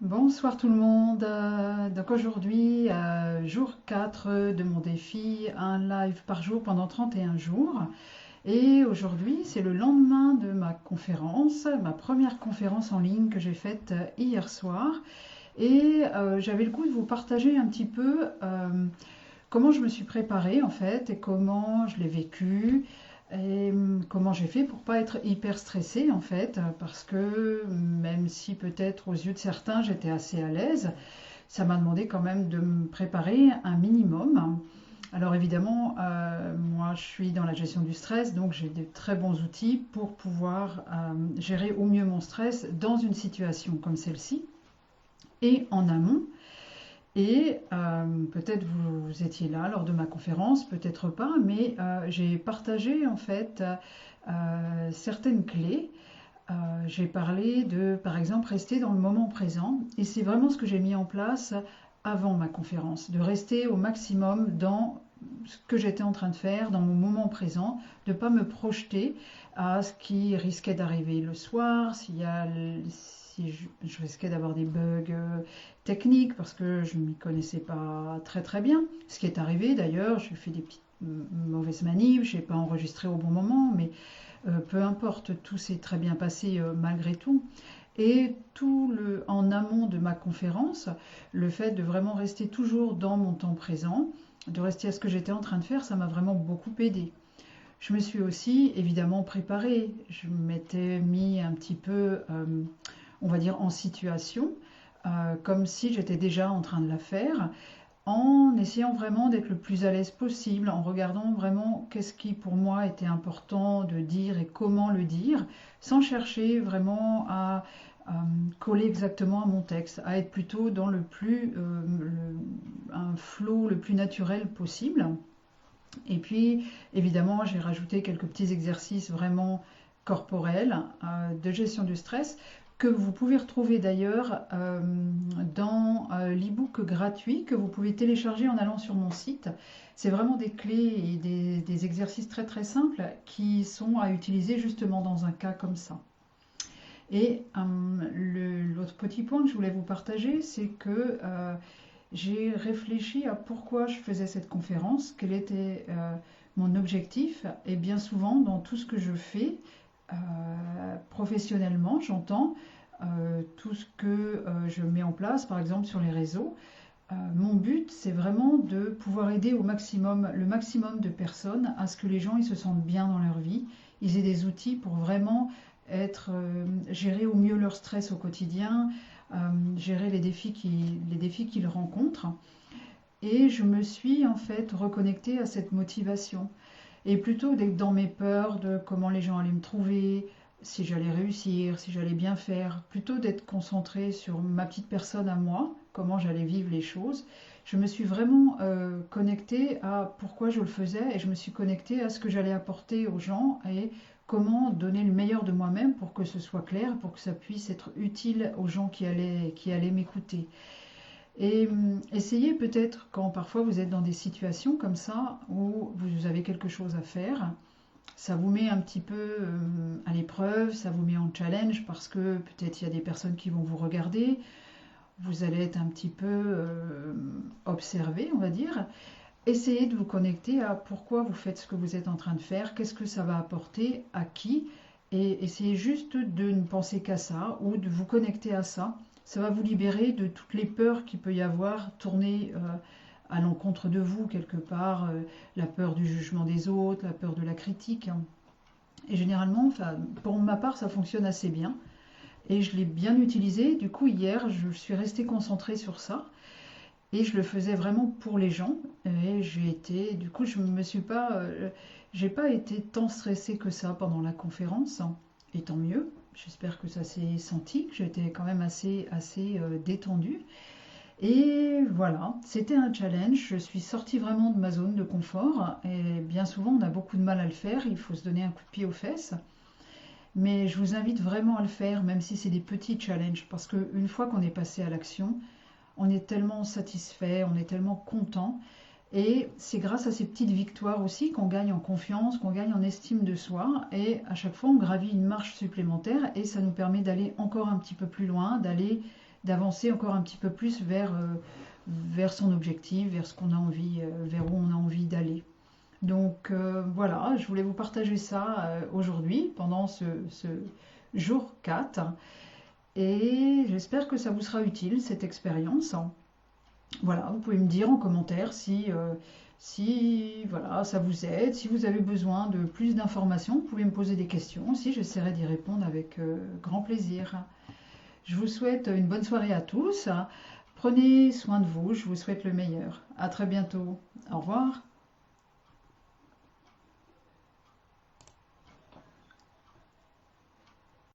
Bonsoir tout le monde. Donc aujourd'hui, jour 4 de mon défi, un live par jour pendant 31 jours. Et aujourd'hui, c'est le lendemain de ma conférence, ma première conférence en ligne que j'ai faite hier soir. Et j'avais le goût de vous partager un petit peu comment je me suis préparée en fait et comment je l'ai vécu. Et comment j'ai fait pour pas être hyper stressée en fait, parce que même si peut-être aux yeux de certains j'étais assez à l'aise, ça m'a demandé quand même de me préparer un minimum. Alors évidemment, moi je suis dans la gestion du stress, donc j'ai de très bons outils pour pouvoir gérer au mieux mon stress dans une situation comme celle-ci et en amont. Et peut-être vous étiez là lors de ma conférence, peut-être pas, mais j'ai partagé en fait certaines clés. J'ai parlé de, par exemple, rester dans le moment présent. Et c'est vraiment ce que j'ai mis en place avant ma conférence, de rester au maximum dans ce que j'étais en train de faire, dans mon moment présent, de ne pas me projeter à ce qui risquait d'arriver le soir, si je risquais d'avoir des bugs techniques parce que je ne m'y connaissais pas très très bien. Ce qui est arrivé d'ailleurs, j'ai fait des petites mauvaises manipes, je n'ai pas enregistré au bon moment, mais peu importe, tout s'est très bien passé malgré tout. Et en amont de ma conférence, le fait de vraiment rester toujours dans mon temps présent, de rester à ce que j'étais en train de faire, ça m'a vraiment beaucoup aidé. Je me suis aussi évidemment préparée. Je m'étais mis un petit peu, on va dire, en situation, comme si j'étais déjà en train de la faire, en essayant vraiment d'être le plus à l'aise possible, en regardant vraiment qu'est-ce qui pour moi était important de dire et comment le dire, sans chercher vraiment à coller exactement à mon texte, à être plutôt dans un flow le plus naturel possible. Et puis évidemment j'ai rajouté quelques petits exercices vraiment corporels de gestion du stress que vous pouvez retrouver d'ailleurs dans l'e-book gratuit que vous pouvez télécharger en allant sur mon site. C'est vraiment des clés et des exercices très très simples qui sont à utiliser justement dans un cas comme ça. Et l'autre petit point que je voulais vous partager, c'est que j'ai réfléchi à pourquoi je faisais cette conférence, quel était mon objectif, et bien souvent dans tout ce que je fais, professionnellement, j'entends, tout ce que je mets en place, par exemple sur les réseaux. Mon but, c'est vraiment de pouvoir aider le maximum de personnes à ce que les gens ils se sentent bien dans leur vie, ils aient des outils pour vraiment gérer au mieux leur stress au quotidien, gérer les défis qu'ils rencontrent. Et je me suis en fait reconnectée à cette motivation. Et plutôt d'être dans mes peurs de comment les gens allaient me trouver, si j'allais réussir, si j'allais bien faire, plutôt d'être concentrée sur ma petite personne à moi, comment j'allais vivre les choses, je me suis vraiment connectée à pourquoi je le faisais et je me suis connectée à ce que j'allais apporter aux gens et comment donner le meilleur de moi-même pour que ce soit clair, pour que ça puisse être utile aux gens qui allaient m'écouter. Et essayez peut-être quand parfois vous êtes dans des situations comme ça où vous avez quelque chose à faire, ça vous met un petit peu à l'épreuve, ça vous met en challenge parce que peut-être il y a des personnes qui vont vous regarder, vous allez être un petit peu observé, on va dire. Essayez de vous connecter à pourquoi vous faites ce que vous êtes en train de faire, qu'est-ce que ça va apporter, à qui, et essayez juste de ne penser qu'à ça ou de vous connecter à ça. Ça va vous libérer de toutes les peurs qu'il peut y avoir tournées à l'encontre de vous quelque part, la peur du jugement des autres, la peur de la critique. Et généralement, enfin, pour ma part, ça fonctionne assez bien. Et je l'ai bien utilisé. Du coup, hier, je suis restée concentrée sur ça. Et je le faisais vraiment pour les gens. Et du coup, je me suis pas, j'ai pas été tant stressée que ça pendant la conférence. Et tant mieux. J'espère que ça s'est senti, que j'étais quand même assez détendue. Et voilà, c'était un challenge. Je suis sortie vraiment de ma zone de confort. Et bien souvent, on a beaucoup de mal à le faire. Il faut se donner un coup de pied aux fesses. Mais je vous invite vraiment à le faire, même si c'est des petits challenges. Parce qu'une fois qu'on est passé à l'action, on est tellement satisfait, on est tellement content. Et c'est grâce à ces petites victoires aussi qu'on gagne en confiance, qu'on gagne en estime de soi. Et à chaque fois, on gravit une marche supplémentaire et ça nous permet d'aller encore un petit peu plus loin, d'aller d'avancer encore un petit peu plus vers son objectif, vers ce qu'on a envie, vers où on a envie d'aller. Donc voilà, je voulais vous partager ça aujourd'hui, pendant ce jour 4. Et j'espère que ça vous sera utile, cette expérience. Voilà, vous pouvez me dire en commentaire si voilà, ça vous aide, si vous avez besoin de plus d'informations, vous pouvez me poser des questions aussi, j'essaierai d'y répondre avec grand plaisir. Je vous souhaite une bonne soirée à tous. Prenez soin de vous, je vous souhaite le meilleur. À très bientôt. Au revoir.